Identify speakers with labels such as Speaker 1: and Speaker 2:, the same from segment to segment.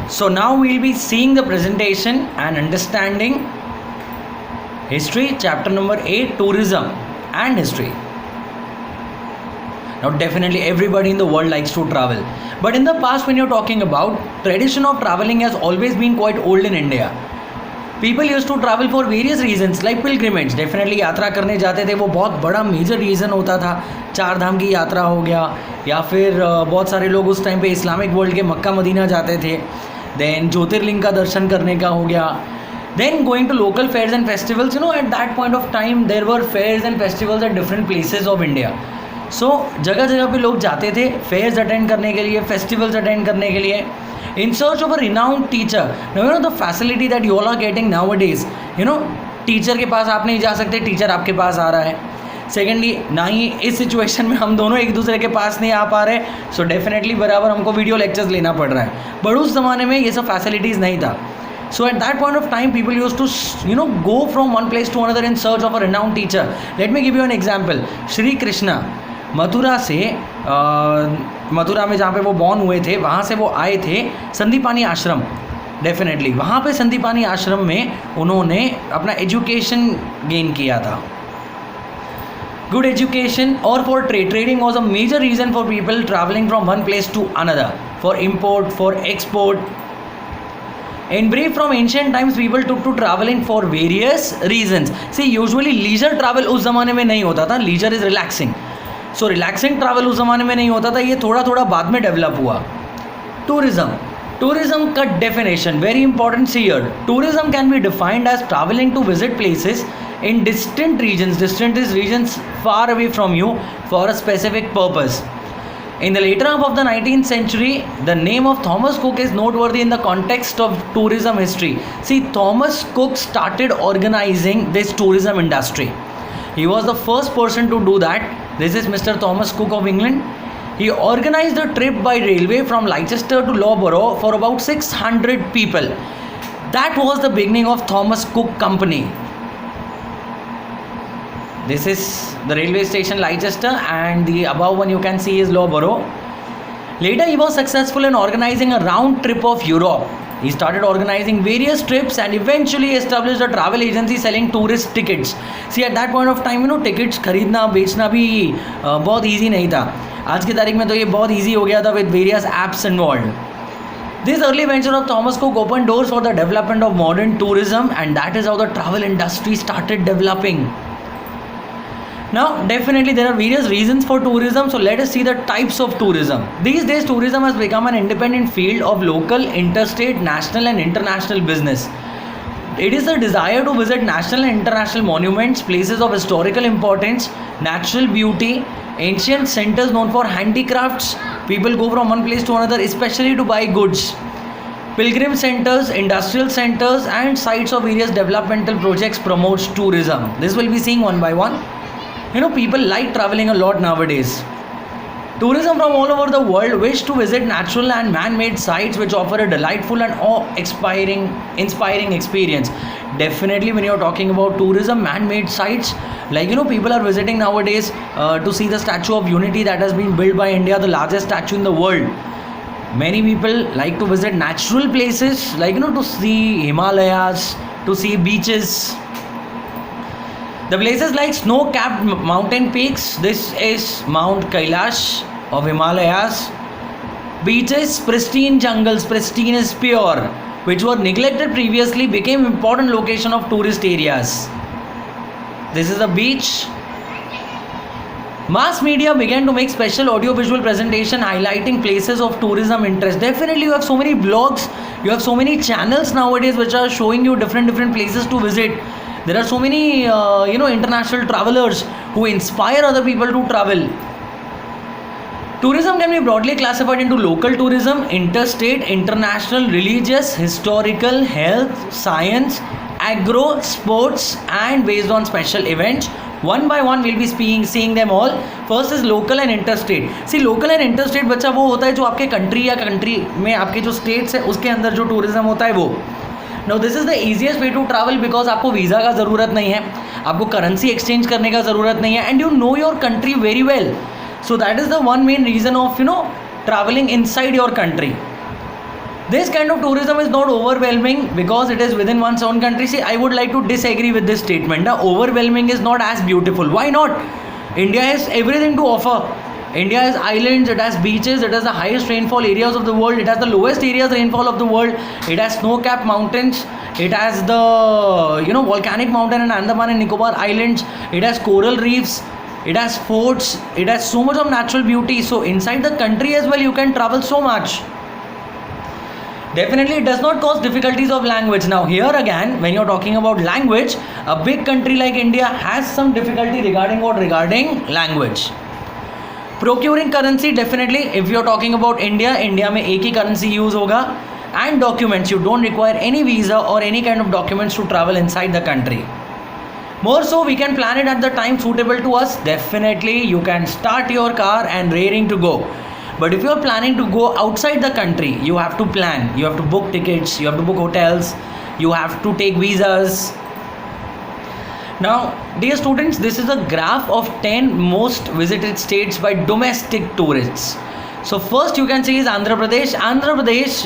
Speaker 1: So now we'll be seeing the presentation and understanding history, chapter number 8, tourism and history. Now definitely everybody in the world likes to travel, but in the past when you're talking about, tradition of traveling has always been quite old in India. People used to travel for various reasons like pilgrimage. Definitely यात्रा करने जाते थे, वो बहुत बड़ा major reason होता था. 4 धाम की यात्रा हो गया, या फिर बहुत सारे लोग उस टाइम पे इस्लामिक वर्ल्ड के मक्का मदीना जाते थे. देन ज्योतिर्लिंग का दर्शन करने का हो गया. Then going to local fairs and festivals, at that point of time there were fairs and festivals at different places of India. So जगह जगह पे लोग जाते थे फेयर्स अटेंड करने के लिए, फेस्टिवल्स अटेंड करने के लिए, in search of a renowned teacher. Now the facility that you all are getting nowadays, teacher के पास आप नहीं जा सकते, टीचर आपके पास आ रहा है. सेकेंडली, ना ही इस सिचुएशन में हम दोनों एक दूसरे के पास नहीं आ पा रहे, सो डेफिनेटली बराबर हमको वीडियो लेक्चर्स लेना पड़ रहा है. बट उस ज़माने में ये सब फैसिलिटीज़ नहीं था. So at that point of time, people used to, go from one place to another in search of a renowned teacher. Let me give you an example. Shri Krishna, Mathura से मथुरा में जहाँ पे वो बॉर्न हुए थे, वहाँ से वो आए थे संदीपानी आश्रम. डेफिनेटली वहाँ पे संदीपानी आश्रम में उन्होंने अपना एजुकेशन गेन किया था. गुड एजुकेशन और for trading was a major reason for people travelling from one place to another, for import, for export. In brief, from ancient times people took to traveling for various reasons. See, usually leisure travel उस ज़माने में नहीं होता था. Leisure is relaxing. So relaxing travel उस ज़माने में नहीं होता था. ये थोड़ा थोड़ा बाद में डेवलप हुआ. Tourism का definition very important here. Tourism can be defined as traveling to visit places in distant regions. Distant is regions far away from you for a specific purpose. In the later half of the 19th century, the name of Thomas Cook is noteworthy in the context of tourism history. See, Thomas Cook started organizing this tourism industry. He was the first person to do that. This is Mr. Thomas Cook of England. He organized a trip by railway from Leicester to Loughborough for about 600 people. That was the beginning of Thomas Cook Company. This is the railway station Leicester, and the above one you can see is Loughborough. Later he was successful in organizing a round trip of Europe. He started organizing various trips and eventually established a travel agency selling tourist tickets. See, at that point of time, tickets खरीदना बेचना भी बहुत easy नहीं था. आज की तारीख में तो ये बहुत easy हो गया था with various apps involved. This early venture of Thomas Cook opened doors for the development of modern tourism, and that is how the travel industry started developing. Now definitely there are various reasons for tourism, so let us see the types of tourism. These days tourism has become an independent field of local, interstate, national and international business. It is the desire to visit national and international monuments, places of historical importance, natural beauty, ancient centers known for handicrafts. People go from one place to another especially to buy goods. Pilgrim centers, industrial centers and sites of various developmental projects promotes tourism. This will be seeing one by one. People like traveling a lot nowadays. Tourism from all over the world wish to visit natural and man-made sites which offer a delightful and inspiring experience. Definitely when you're talking about tourism, man-made sites, like people are visiting nowadays to see the Statue of Unity that has been built by India, the largest statue in the world. Many people like to visit natural places, like to see Himalayas, to see beaches. The places like snow-capped mountain peaks, this is Mount Kailash of Himalayas. Beaches, pristine jungles, pristine is pure, which were neglected previously, became important location of tourist areas. This is a beach. Mass media began to make special audio-visual presentation highlighting places of tourism interest. Definitely you have so many blogs, you have so many channels nowadays which are showing you different places to visit. There are so many international travelers who inspire other people to travel. Tourism can be broadly classified into local tourism, interstate, international, religious, historical, health, science, agro, sports and based on special events. One by one we'll be seeing them all. First is local and interstate. See, local and interstate बच्चा वो होता है जो आपके country या country में आपके जो states है उसके अंदर जो tourism होता है वो. Now this is the easiest way to travel because आपको वीज़ा का ज़रूरत नहीं है, आपको करेंसी एक्सचेंज करने का ज़रूरत नहीं है, and you know your country very well. So that is the one main reason of traveling inside your country. This kind of tourism is not overwhelming because it is within one's own country. See, I would like to disagree with this statement. The overwhelming is not as beautiful. Why not? India has everything to offer. India has islands, it has beaches, it has the highest rainfall areas of the world, it has the lowest areas rainfall of the world, it has snow-capped mountains, it has the volcanic mountain in Andaman and Nicobar Islands, it has coral reefs, it has forts, it has so much of natural beauty. So inside the country as well you can travel so much. Definitely it does not cause difficulties of language. Now here again, when you're talking about language, a big country like India has some difficulty regarding language. Procuring currency, definitely if you're talking about India में एक ही currency use होगा, and documents, you don't require any visa or any kind of documents to travel inside the country. More so, we can plan it at the time suitable to us. Definitely you can start your car and raring to go. But if you're planning to go outside the country, you have to plan, you have to book tickets, you have to book hotels, you have to take visas. Now, dear students, this is a graph of 10 most visited states by domestic tourists. So first you can see is Andhra Pradesh. Andhra Pradesh,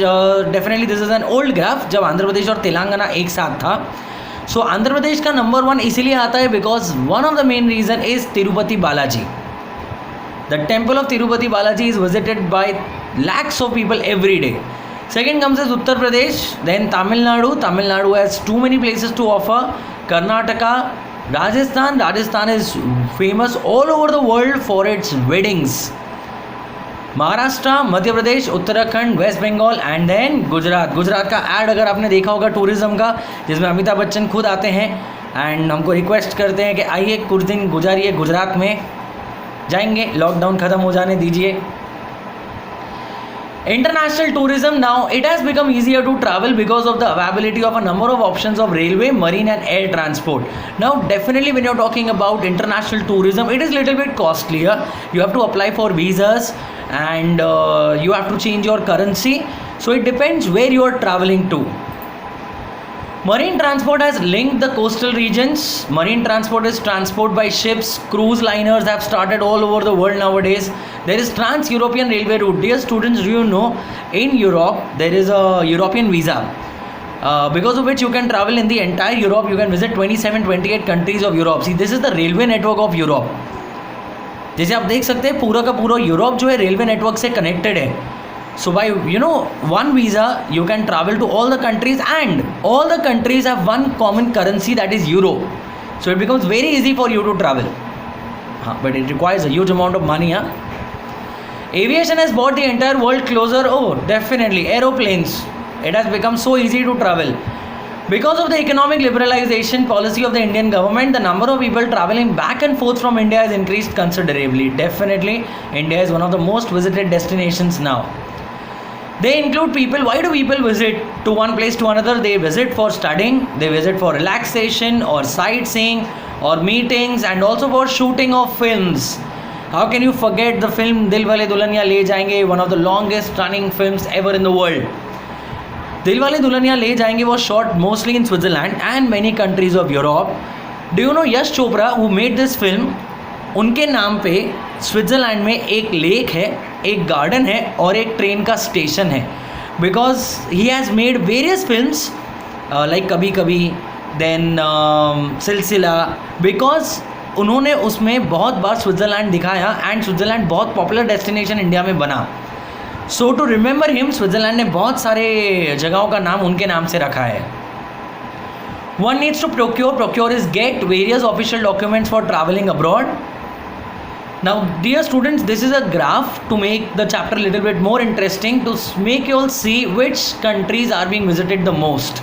Speaker 1: definitely this is an old graph जब आंध्र प्रदेश और तेलंगाना एक साथ था. So Andhra Pradesh का number 1 इसीलिए आता है because one of the main reason is Tirupati Balaji. The temple of Tirupati Balaji is visited by lakhs of people every day. Second comes is Uttar Pradesh, then Tamil Nadu. Tamil Nadu has too many places to offer. Karnataka, Rajasthan. Rajasthan is famous all over the world for its weddings. Maharashtra, Madhya Pradesh, Uttarakhand, West Bengal and then Gujarat. Gujarat का ad अगर आपने देखा होगा tourism का, जिसमें अमिताभ बच्चन खुद आते हैं एंड हमको रिक्वेस्ट करते हैं कि आइए कुछ दिन गुजारिए गुजरात में. जाएंगे, लॉकडाउन ख़त्म हो जाने दीजिए. International tourism, now it has become easier to travel because of the availability of a number of options of railway, marine and air transport. Now definitely when you're talking about international tourism, it is little bit costlier. You have to apply for visas and you have to change your currency. So it depends where you are traveling to. Marine transport has linked the coastal regions. Marine transport is transport by ships. Cruise liners have started all over the world nowadays. There is Trans-European Railway route. Dear students, do you know in Europe there is a European visa because of which you can travel in the entire Europe. You can visit 27-28 countries of Europe. See, this is the railway network of Europe. जैसे आप देख सकते हैं पूरा का पूरा Europe जो है रेलवे नेटवर्क से कनेक्टेड है. So by one visa you can travel to all the countries and all the countries have one common currency, that is euro. So it becomes very easy for you to travel. But it requires a huge amount of money. Aviation has brought the entire world closer. Oh, definitely. Aeroplanes. It has become so easy to travel. Because of the economic liberalization policy of the Indian government, the number of people traveling back and forth from India has increased considerably. Definitely, India is one of the most visited destinations now. They include people. Why do people visit to one place to another? They visit for studying, they visit for relaxation or sightseeing or meetings and also for shooting of films. How can you forget the film Dilwale Dulhaniya Le Jayenge, one of the longest running films ever in the world. Dilwale Dulhaniya Le Jayenge was shot mostly in Switzerland and many countries of Europe. Do you know Yash Chopra who made this film? उनके नाम पे Switzerland में एक lake है, एक garden है और एक ट्रेन का स्टेशन है. Because he has made various films like कभी कभी देन सिलसिला, बिकॉज उन्होंने उसमें बहुत बार स्विट्ज़रलैंड दिखाया एंड स्विट्ज़रलैंड बहुत पॉपुलर डेस्टिनेशन इंडिया में बना. सो टू रिमेंबर हिम, स्विट्ज़रलैंड ने बहुत सारे जगहों का नाम उनके नाम से रखा है. One needs to procure is get various official documents for traveling abroad. Now dear students, this is a graph to make the chapter a little bit more interesting, to make you all see which countries are being visited the most.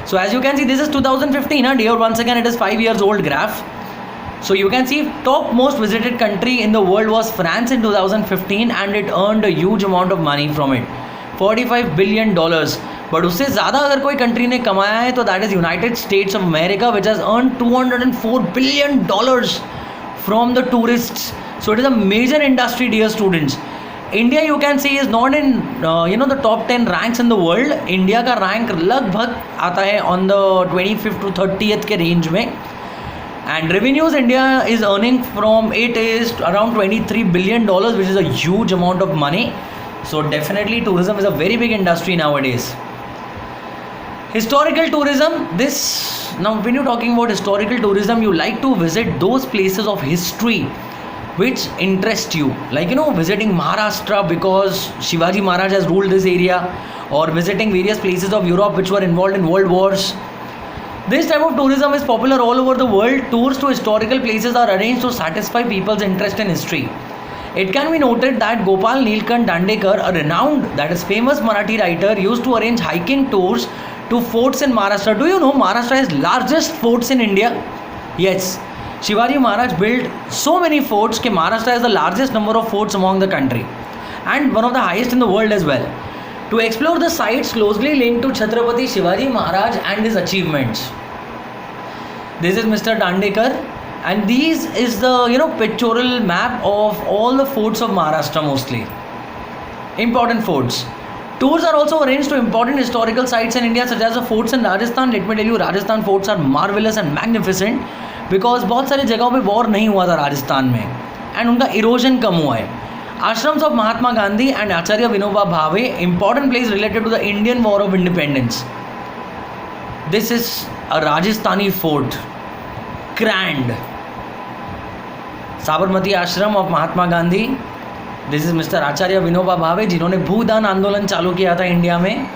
Speaker 1: So as you can see, this is 2015, dear, once again it is 5 years old graph. So you can see top most visited country in the world was France in 2015 and it earned a huge amount of money from it, $45 billion. But उससे ज़्यादा अगर कोई country ने कमाया है तो that is United States of America, which has earn $204 billion from the tourists. So it is a major industry dear students. India you can see is not in the top 10 ranks in the world. India का rank लगभग आता है on the 25th to 30th के range में. And revenues India is earning from it is around $23 billion, which is a huge amount of money. So definitely tourism is a very big industry nowadays. Historical tourism, this, now when you're talking about historical tourism, you like to visit those places of history which interest you, like visiting Maharashtra because Shivaji Maharaj has ruled this area, or visiting various places of Europe which were involved in world wars. This type of tourism is popular all over the world. Tours to historical places are arranged to satisfy people's interest in history. It can be noted that Gopal Nilkant Dandekar, a renowned, that is famous Marathi writer, used to arrange hiking tours to forts in Maharashtra. Do you know Maharashtra has largest forts in India? Yes. Shivaji Maharaj built so many forts that Maharashtra has the largest number of forts among the country and one of the highest in the world as well. To explore the sites closely linked to Chhatrapati Shivaji Maharaj and his achievements. This is Mr. Dandekar, and these is the pictorial map of all the forts of Maharashtra mostly. Important forts. Tours are also arranged to important historical sites in India such as the forts in Rajasthan. Let me tell you, Rajasthan forts are marvelous and magnificent because बहुत सारी जगहों पे war नहीं हुआ था राजस्थान में and उनका erosion कम हुआ है. Ashrams of Mahatma Gandhi and Acharya Vinoba Bhave, important place related to the Indian War of Independence. This is a Rajasthani fort. Grand. Sabarmati Ashram of Mahatma Gandhi. This is mister Acharya Vinoba Bhave जिन्होंने भूदान आंदोलन चालू किया था इंडिया में.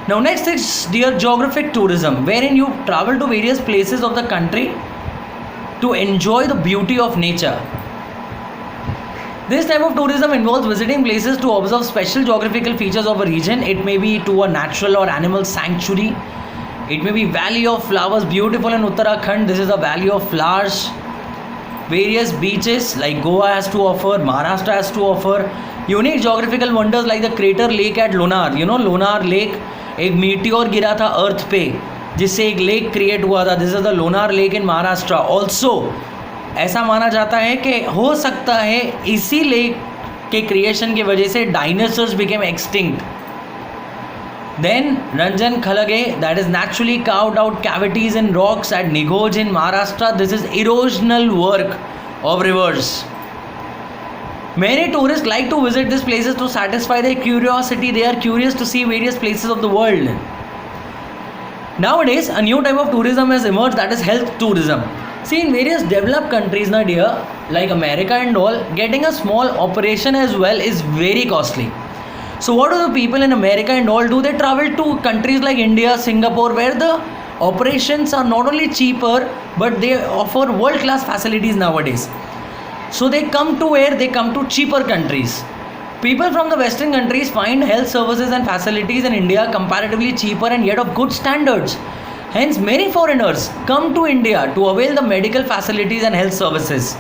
Speaker 1: Now next is dear geographic tourism, wherein you travel to various places of the country to enjoy the beauty of nature. This type of tourism involves visiting places to observe special geographical features of a region. It may be to a natural or animal sanctuary. It may be Valley of Flowers, beautiful in Uttarakhand. This is a Valley of Flowers. Various beaches like Goa has to offer, Maharashtra has to offer. Unique geographical wonders like the crater lake at Lonar. Lonar Lake, एक meteor गिरा था अर्थ पे जिससे एक lake create हुआ था. This is the Lonar lake in Maharashtra. Also ऐसा माना जाता है कि हो सकता है इसी लेक के क्रिएशन की वजह से dinosaurs became extinct. Then Ranjan Khalage, that is naturally carved out cavities in rocks at Nighoj in Maharashtra. This is erosional work of rivers. Many tourists like to visit these places to satisfy their curiosity. They are curious to see various places of the world. Nowadays, a new type of tourism has emerged, that is health tourism. See, in various developed countries, na dear, like America and all, getting a small operation as well is very costly. So what do the people in America and all do? They travel to countries like India, Singapore, where the operations are not only cheaper, but they offer world-class facilities nowadays. So they come to where? They come to cheaper countries. People from the Western countries find health services and facilities in India comparatively cheaper and yet of good standards. Hence, many foreigners come to India to avail the medical facilities and health services.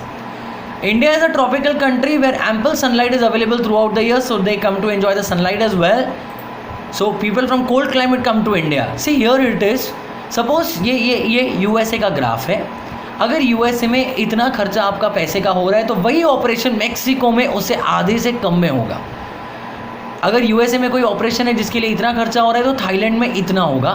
Speaker 1: India is a tropical country where ample sunlight is available throughout the year, so they come to enjoy the sunlight as well. So people from cold climate come to India. See, here it is. Suppose ये USA का graph है. अगर USA में इतना खर्चा आपका पैसे का हो रहा है तो वही ऑपरेशन मैक्सिको में उससे आधे से कम में होगा. अगर USA में कोई ऑपरेशन है जिसके लिए इतना खर्चा हो रहा है तो थाईलैंड में इतना होगा.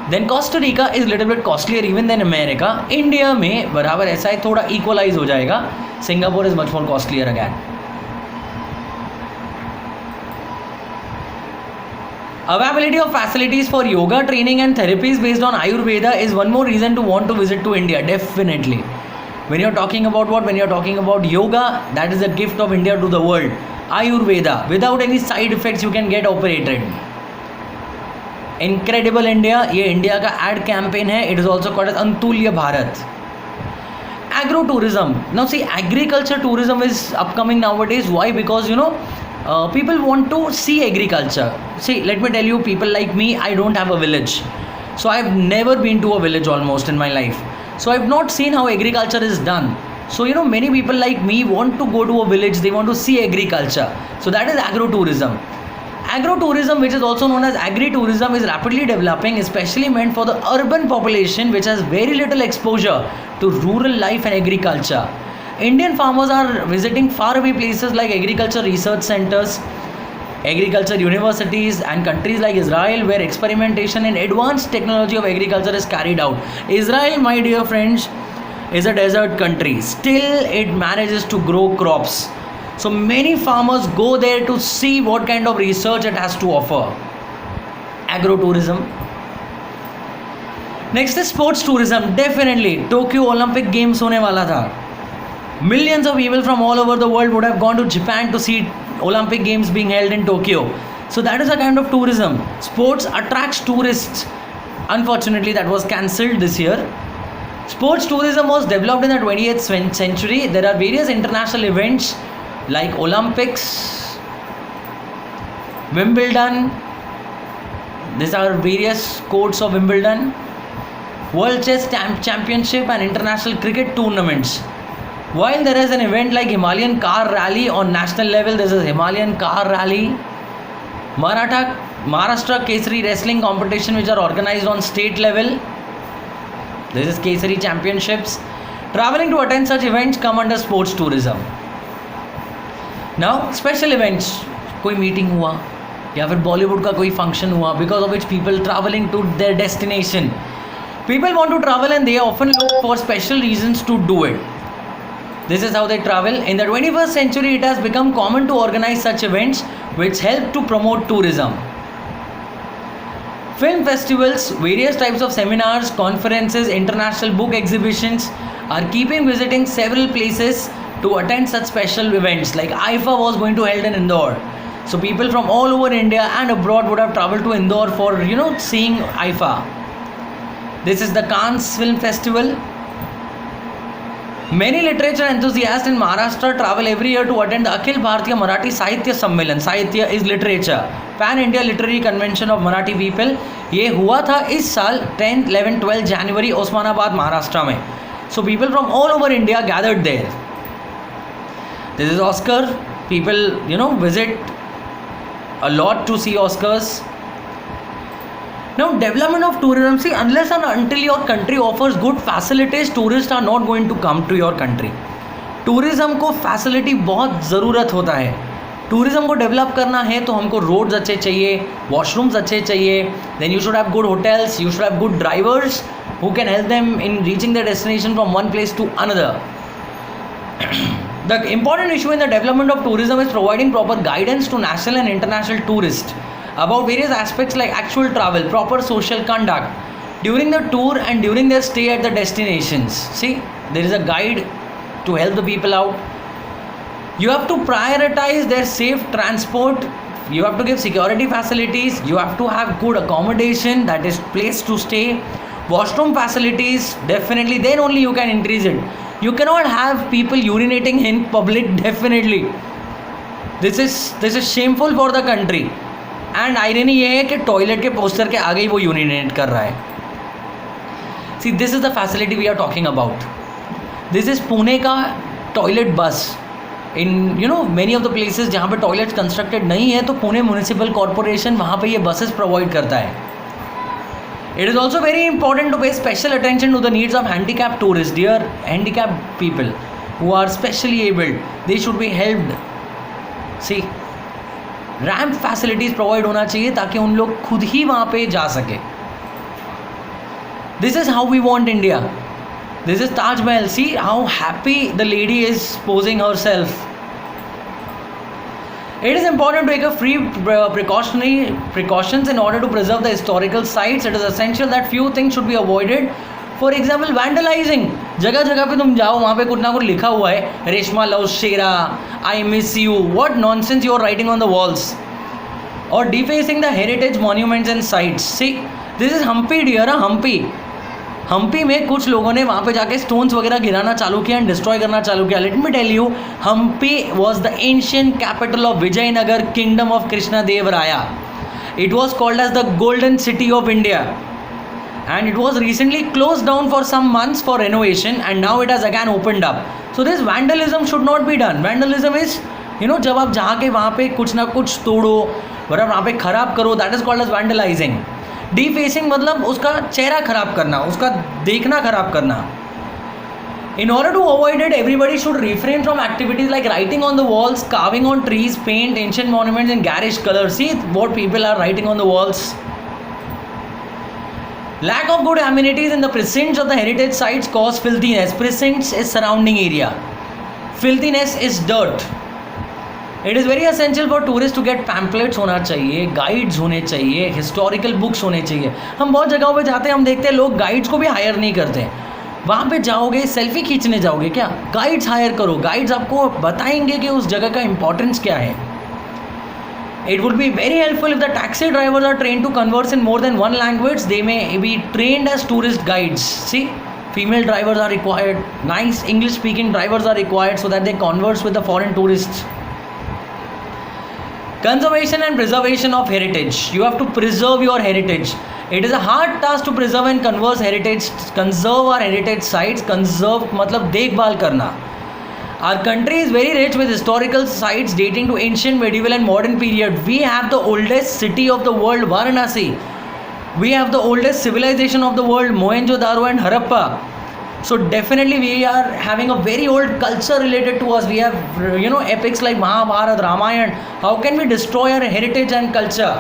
Speaker 1: Then Costa Rica is little bit costlier even than America. India में बराबर ऐसा है, थोड़ा इक्वलाइज हो जाएगा. Singapore is much more costlier again. Availability of facilities for yoga training and therapies based on Ayurveda is one more reason to want to visit to India. Definitely. When you're talking about what? When you're talking about yoga, that is a gift of India to the world. Ayurveda, without any side effects, you can get operated. Incredible India, ये India का ad campaign है. It is also called as Atulya Bharat. Agro tourism. Now see, agriculture tourism is upcoming nowadays. Why? Because people want to see agriculture. See, let me tell you, people like me, I don't have a village. So I've never been to a village almost in my life. So I've not seen how agriculture is done. So many people like me want to go to a village. They want to see agriculture. So that is agro tourism. Agro-tourism, which is also known as agri-tourism, is rapidly developing, especially meant for the urban population which has very little exposure to rural life and agriculture. Indian farmers are visiting faraway places like agriculture research centers, agriculture universities, and countries like Israel, where experimentation in advanced technology of agriculture is carried out. Israel, my dear friends, is a desert country. Still, it manages to grow crops. So many farmers go there to see what kind of research it has to offer. Agro-tourism. Next is sports tourism. Definitely, Tokyo Olympic Games होने वाला था. Millions of people from all over the world would have gone to Japan to see Olympic Games being held in Tokyo. So that is a kind of tourism. Sports attracts tourists. Unfortunately, that was cancelled this year. Sports tourism was developed in the 20th century. There are various international events like Olympics, Wimbledon. These are various courts of Wimbledon, World Chess Championship and international cricket tournaments. While there is an event like Himalayan Car Rally on national level, this is Himalayan Car Rally. Maharashtra Kesari Wrestling competition which are organized on state level. This is Kesari Championships. Traveling to attend such events come under sports tourism. Now special events, कोई meeting हुआ या फिर Bollywood का कोई function हुआ, because of which people traveling to their destination. People want to travel and they often look for special reasons to do it. This is how they travel. In the 21st century, it has become common to organize such events which help to promote tourism. Film festivals, various types of seminars, conferences, international book exhibitions are keeping visiting several places to attend such special events. Like IFA was going to held in Indore. So people from all over India and abroad would have traveled to Indore for, seeing IFA. This is the Cannes Film Festival. Many literature enthusiasts in Maharashtra travel every year to attend the Akhil Bharatiya Marathi Sahitya Sammelan. Sahitya is literature. Pan India Literary Convention of Marathi People. ये हुआ था इस साल 10, 11, 12 January Osmanabad, Maharashtra में. So people from all over India gathered there. This is Oscar. People, visit a lot to see Oscars. Now, development of tourism. See, unless and until your country offers good facilities, tourists are not going to come to your country. Tourism को facility बहुत ज़रूरत होता है. Tourism को develop करना है तो हमको roads अच्छे चाहिए, washrooms अच्छे चाहिए. Then you should have good hotels. You should have good drivers who can help them in reaching their destination from one place to another. The important issue in the development of tourism is providing proper guidance to national and international tourists about various aspects like actual travel, proper social conduct during the tour and during their stay at the destinations. See, there is a guide to help the people out. You have to prioritize their safe transport. You have to give security facilities. You have to have good accommodation, that is place to stay. Washroom facilities, definitely, then only you can increase it. You cannot have people urinating in public, definitely. This is shameful for the country. And irony ये है कि toilet के poster के आगे ही वो urinate कर रहा है. See this is the facility we are talking about. This is Pune का toilet bus. In many of the places जहाँ पे टॉयलेट्स कंस्ट्रक्टेड नहीं है तो पुणे म्यूनिसिपल कॉरपोरेशन वहाँ पे ये बसेस प्रोवाइड करता है. It is also very important to pay special attention to the needs of handicap tourist. Dear handicap people who are specially abled, they should be helped. See ramp facilities provide होना चाहिए ताकि उन लोग खुद ही वहाँ पे जा सके. This is how we want India. This is Taj Mahal. See how happy the lady is posing herself. It is important to take a free precautions in order to preserve the historical sites. It is essential that few things should be avoided. For example, vandalizing. जगह जगह पे तुम जाओ वहाँ पे कुछ ना कुछ लिखा हुआ है, Reshma love Shera, I miss you. What nonsense you are writing on the walls. Or defacing the heritage monuments and sites. See, this is Hampi dear, Hampi. Hampi में कुछ लोगों ने वहाँ पे जाके स्टोन्स वगैरह गिराना चालू किया एंड डिस्ट्रॉय करना चालू किया. Let me tell you, Hampi was the ancient capital of Vijayanagara kingdom of Krishnadevaraya. It was called as the golden city of India and it was recently closed down for some months for renovation and now it has again opened up. So this vandalism should not be done. Vandalism is, जब आप जाके वहाँ पे कुछ ना कुछ तोड़ो, वहाँ पे ख़राब करो, that is called as vandalizing. Defacing मतलब उसका चेहरा ख़राब करना, उसका देखना ख़राब करना. In order to avoid it, everybody should refrain from activities like writing on the walls, carving on trees, paint ancient monuments in garish colors. See what people are writing on the walls. Lack of good amenities in the precincts of the heritage sites cause filthiness. Precincts is surrounding area. Filthiness is dirt. It is very essential for tourist to get pamphlets होना चाहिए, guides होने चाहिए, historical books होने चाहिए. हम बहुत जगहों पे जाते हैं, हम देखते हैं लोग गाइड्स को भी हायर नहीं करते. वहाँ पे जाओगे, सेल्फी खींचने जाओगे क्या, गाइड्स हायर करो. गाइड्स आपको बताएंगे कि उस जगह का इंपॉर्टेंस क्या है. It would be very helpful if the taxi drivers are trained to converse in more than one language. They may be trained as tourist guides. See, female drivers are required. Nice English speaking drivers are required so that they converse with the foreign tourists. Conservation and preservation of heritage. You have to preserve your heritage. It is a hard task to preserve and conserve our heritage sites. Conserve मतलब देखभाल करना. Our country is very rich with historical sites dating to ancient, medieval and modern period. We have the oldest city of the world, Varanasi. We have the oldest civilization of the world, Mohenjo-daro and Harappa. So definitely we are having a very old culture related to us. We have, epics like Mahabharata, Ramayana. How can we destroy our heritage and culture?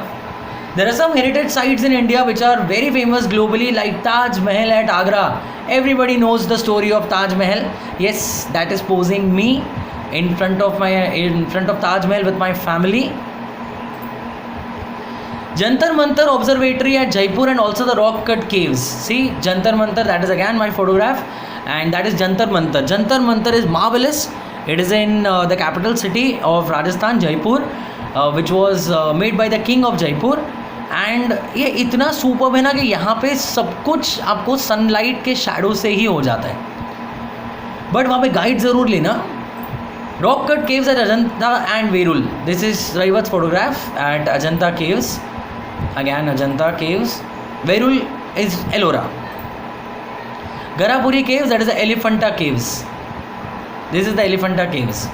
Speaker 1: There are some heritage sites in India which are very famous globally, like Taj Mahal at Agra. Everybody knows the story of Taj Mahal. Yes, that is posing me in front of Taj Mahal with my family. Jantar Mantar Observatory at Jaipur and also the Rock Cut Caves. See, Jantar Mantar, that is again my photograph, and that is Jantar Mantar. Jantar Mantar is marvelous. It is in the capital city of Rajasthan, Jaipur, which was made by the king of Jaipur. And ये इतना superb है ना कि यहाँ पे सब कुछ आपको सनलाइट के शैडो से ही हो जाता है. बट वहाँ पे गाइड ज़रूर लेना. Rock cut caves at Ajanta and Verul. This is रईवत्स photograph at Ajanta caves. Again Ajanta caves. Verul is Ellora. Gharapuri caves, that is the Elephanta caves. This is the Elephanta caves.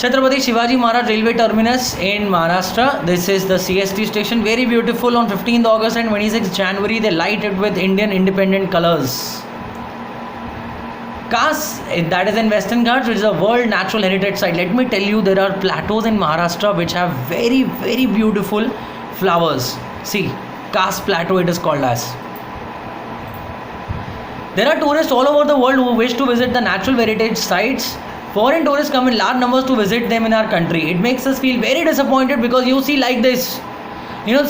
Speaker 1: Chhatrapati Shivaji Maharaj Railway Terminus in Maharashtra. This is the CST station. Very beautiful. On 15th August and 26th January, they light it with Indian independent colors. Kas, that is in Western Ghats, which is a World Natural Heritage Site. Let me tell you, there are plateaus in Maharashtra which have very, very beautiful flowers. See, Kas Plateau it is called as. There are tourists all over the world who wish to visit the natural heritage sites. Foreign tourists come in large numbers to visit them in our country. It makes us feel very disappointed because you see like this.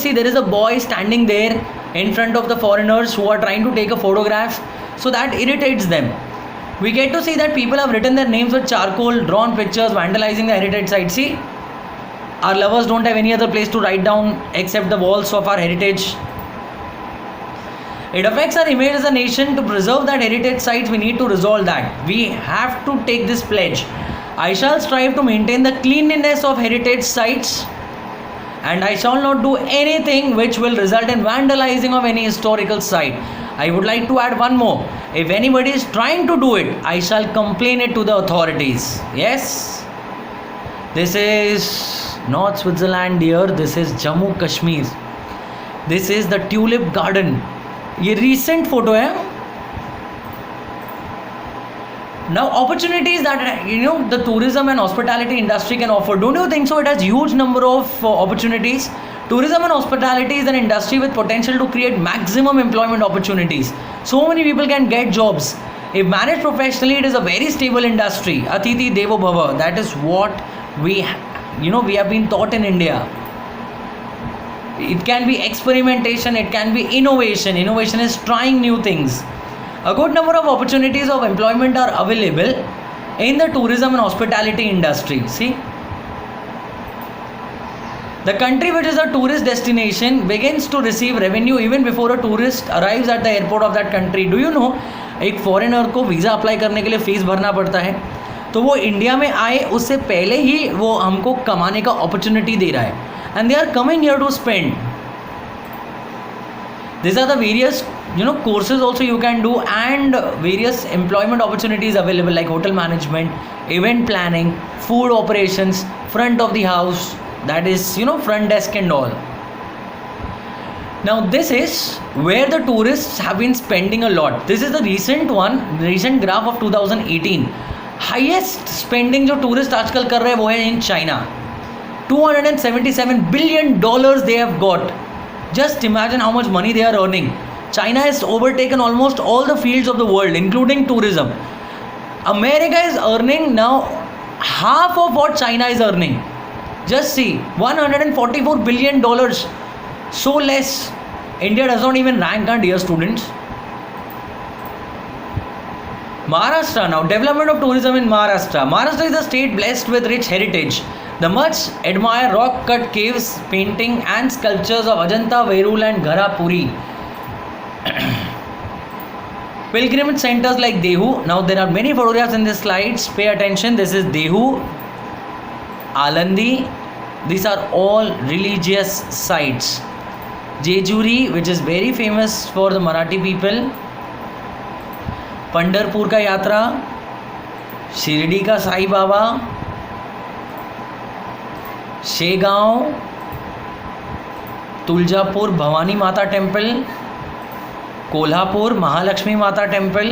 Speaker 1: See, there is a boy standing there in front of the foreigners who are trying to take a photograph. So that irritates them. We get to see that people have written their names with charcoal, drawn pictures, vandalizing the heritage site. See, our lovers don't have any other place to write down except the walls of our heritage. It affects our image as a nation. To preserve that heritage sites, we need to resolve that. We have to take this pledge. I shall strive to maintain the cleanliness of heritage sites, and I shall not do anything which will result in vandalizing of any historical site. I would like to add one more. If anybody is trying to do it, I shall complain it to the authorities. Yes, this is not Switzerland, dear. This is Jammu Kashmir. This is the Tulip Garden. ये recent photo है. Now opportunities that the tourism and hospitality industry can offer. Don't you think so? It has huge number of opportunities. Tourism and hospitality is an industry with potential to create maximum employment opportunities. So many people can get jobs. If managed professionally, it is a very stable industry. Atithi Devo Bhava. That is what we have been taught in India. It can be experimentation, it can be innovation. Innovation is trying new things. A good number of opportunities of employment are available in the tourism and hospitality industry. See, the country which is a tourist destination begins to receive revenue even before a tourist arrives at the airport of that country. Do you know, एक foreigner को visa apply करने के लिए fees भरना पड़ता है, तो वो इंडिया में आए उससे पहले ही वो हमको कमाने का अपॉर्चुनिटी दे रहा है. And they are coming here to spend. These are the various courses also you can do, and various employment opportunities available like hotel management, event planning, food operations, front of the house, that is front desk and all. Now this is where the tourists have been spending a lot. This is the recent graph of 2018. Highest spending जो tourist आजकल कर रहे हैं वो है in China. $277 billion they have got. Just imagine how much money they are earning. China has overtaken almost all the fields of the world, including tourism. America is earning now half of what China is earning. Just see, $144 billion. So less. India does not even rank, our dear students. Maharashtra now. Development of tourism in Maharashtra. Maharashtra is a state blessed with rich heritage. The much admired rock cut caves, painting and sculptures of Ajanta, Verul and Gharapuri. Pilgrimage centers like Dehu. Now there are many photographs in this slides. Pay attention. This is Dehu, Alandi. These are all religious sites. Jejuri, which is very famous for the Marathi people. Pandharpur का यात्रा, शिरडी का साई बाबा, शेगांव, तुलजापुर भवानी माता temple, Kolhapur Mahalakshmi Mata temple,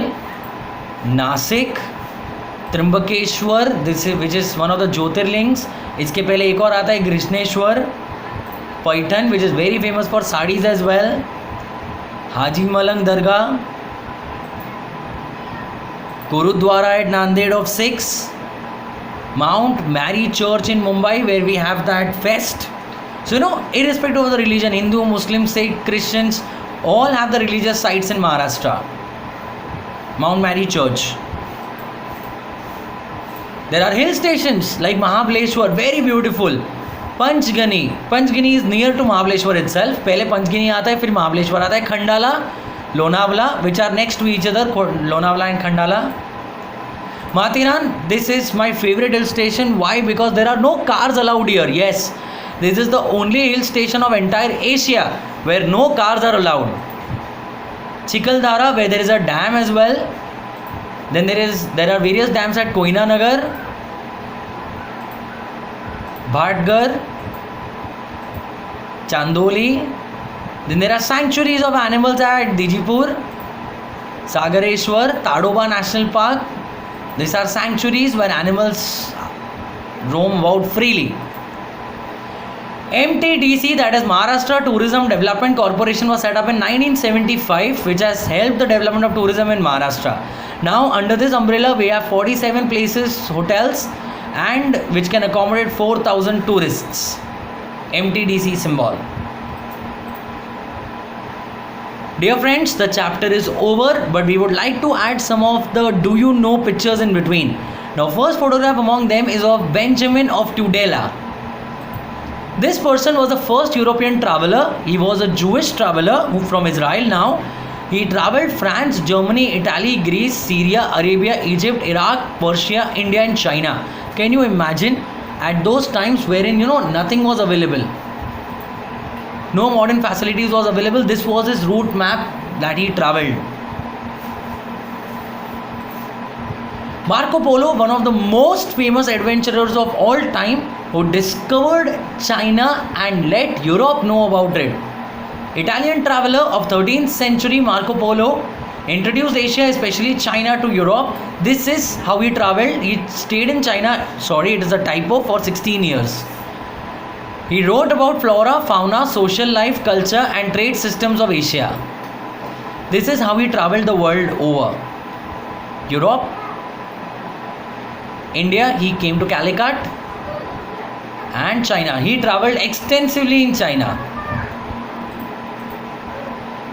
Speaker 1: Nashik Trimbakeshwar, this which is one of the Jyotirlingas. इसके पहले एक और आता है Krishneshwar. Paithan which is very famous for saris as well. Haji Malang Dargah. Gurudwara at Nanded of Sikhs. Mount Mary Church in Mumbai, where we have that fest. So irrespective of the religion, Hindu, Muslim, Sikh, Christians, all have the religious sites in Maharashtra. Mount Mary Church. There are hill stations like Mahabaleshwar, very beautiful. Panchgani. Panchgani is near to Mahabaleshwar itself. पहले Panchgani आता है, फिर Mahabaleshwar आता है. Khandala, Lonavala, which are next to each other, Lonavala and Khandala. Mathiran, this is my favorite hill station. Why? Because there are no cars allowed here. Yes, this is the only hill station of entire Asia where no cars are allowed. Chikaldara, where there is a dam as well. Then there are various dams at Koina Nagar, Bhatgarh, Chandoli. Then there are sanctuaries of animals at Dijipur, Sagareshwar, Tadoba National Park. These are sanctuaries where animals roam about freely. MTDC, that is Maharashtra Tourism Development Corporation, was set up in 1975, which has helped the development of tourism in Maharashtra. Now under this umbrella we have 47 places, hotels, and which can accommodate 4,000 tourists. MTDC symbol. Dear friends, the chapter is over, but we would like to add some of the do you know pictures in between. Now first photograph among them is of Benjamin of Tudela. This person was the first European traveler. He was a Jewish traveler who from Israel now. He traveled France, Germany, Italy, Greece, Syria, Arabia, Egypt, Iraq, Persia, India and China. Can you imagine at those times wherein nothing was available? No modern facilities was available. This was his route map that he traveled. Marco Polo, one of the most famous adventurers of all time, who discovered China and let Europe know about it. Italian traveler of 13th century, Marco Polo introduced Asia, especially China, to Europe. This is how he traveled. He stayed in China, sorry, it is a typo, for 16 years. He wrote about flora, fauna, social life, culture and trade systems of Asia. This is how he traveled the world over. Europe, India, he came to Calicut, and China. He traveled extensively in China.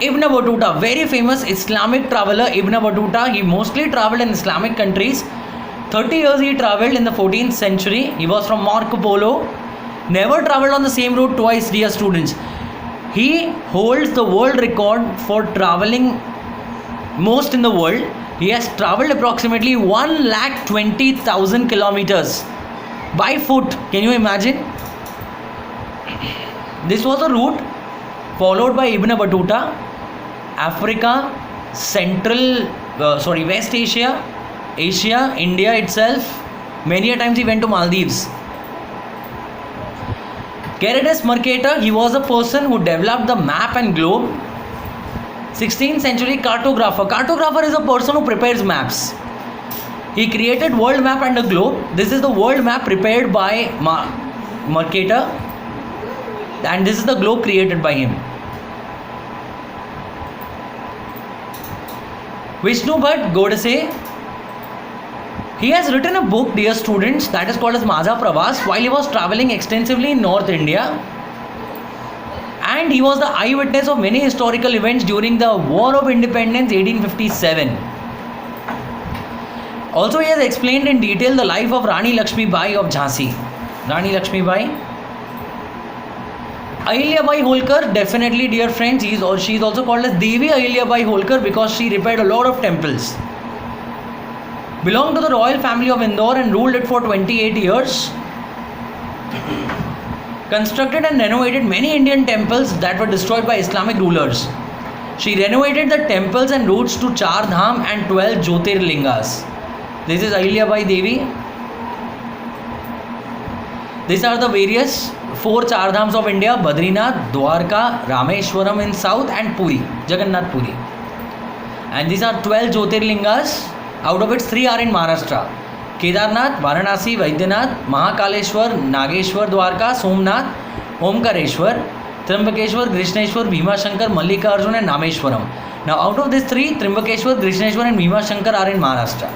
Speaker 1: Ibn Battuta, very famous Islamic traveler. Ibn Battuta, he mostly traveled in Islamic countries. 30 years he traveled in the 14th century. He was from Marco Polo. Never traveled on the same route twice, dear students. He holds the world record for traveling most in the world. He has traveled approximately 1,20,000 kilometers by foot. Can you imagine? This was a route followed by Ibn Battuta. Africa, West Asia, Asia, India itself. Many a times he went to Maldives. Gerardus Mercator, he was a person who developed the map and globe. 16th century cartographer. Cartographer is a person who prepares maps. He created world map and a globe. This is the world map prepared by Mercator, and this is the globe created by him. Vishnu Bhatt Godse, He has written a book, dear students, that is called as Mazha Pravas, while he was traveling extensively in North India. And he was the eyewitness of many historical events during the War of Independence 1857. Also, he has explained in detail the life of Rani Lakshmi Bai of Jhansi. Rani Lakshmi Bai. Ahilya Bai Holkar, definitely, dear friends, she is also called as Devi Ahilya Bai Holkar because she repaired a lot of temples. Belonged to the royal family of Indore and ruled it for 28 years. Constructed and renovated many Indian temples that were destroyed by Islamic rulers. She renovated the temples and routes to Char Dham and 12 Jyotirlingas. This is Ahilya Bai Devi. These are the various 4 Char Dhams of India: Badrinath, Dwarka, Rameshwaram in south, and Puri, Jagannath Puri. And these are 12 Jyotirlingas, out of which 3 are in Maharashtra: Kedarnath, Varanasi, Vaidyanath, Mahakaleshwar, Nageshwar, Dwarka, Somnath, Omkareshwar, Trimbakeshwar, Krishneshwar, Bhimashankar, Mallikarjun, and Nameshwaram. Now, out of these 3, Trimbakeshwar, Krishneshwar, and Bhimashankar are in Maharashtra.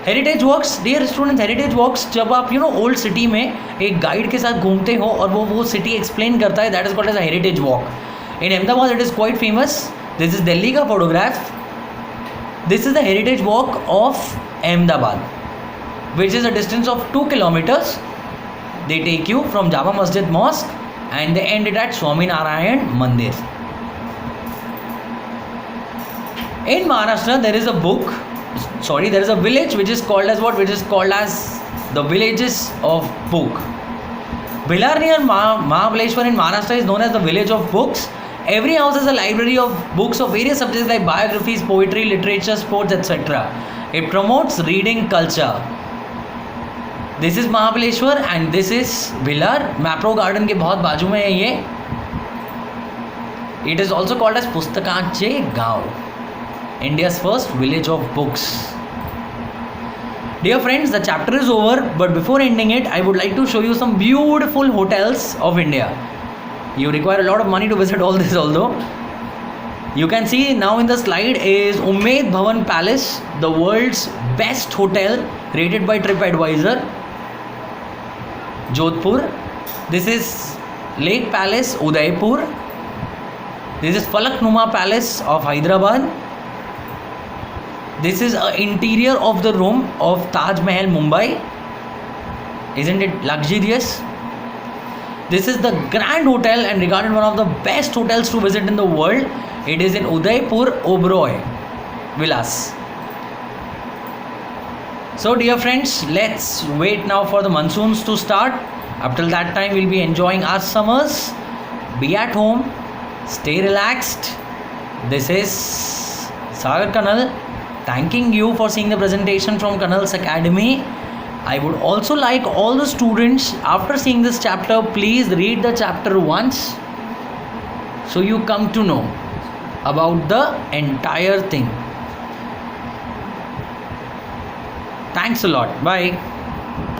Speaker 1: Heritage walks, dear students, heritage walks जब आप old city में एक guide के साथ घूमते हो और वो सिटी एक्सप्लेन करता है, that is called as a heritage walk. In Ahmedabad it is quite famous. This is Delhi का photograph. This is the heritage walk of Ahmedabad which is a distance of 2 kilometers. They take you from Jama Masjid mosque and they end it at Swaminarayan Mandir. In Maharashtra, there is a village which is called as what? Which is called as the villages of book. Bilar near Mahabaleshwar in Maharashtra is known as the village of books. Every house has a library of books of various subjects like biographies, poetry, literature, sports, etc. It promotes reading culture. This is Mahabaleshwar and this is Bilar. Mapro Garden के बहुत बाजू में है ये. It is also called as Pustakache Gaon, India's first village of books. Dear friends, the chapter is over, but before ending it, I would like to show you some beautiful hotels of India. You require a lot of money to visit all this, although. You can see now in the slide is Umaid Bhawan Palace, the world's best hotel rated by TripAdvisor, Jodhpur. This is Lake Palace, Udaipur. This is Falaknuma Palace of Hyderabad. This is an interior of the room of Taj Mahal, Mumbai. Isn't it luxurious? This is the Grand Hotel and regarded one of the best hotels to visit in the world. It is in Udaipur, Oberoi Villas. So dear friends, let's wait now for the monsoons to start. Up till that time, we'll be enjoying our summers. Be at home. Stay relaxed. This is Sagar Kanal, thanking you for seeing the presentation from Kanal's Academy. I would also like all the students, after seeing this chapter, please read the chapter once so you come to know about the entire thing. Thanks a lot. Bye.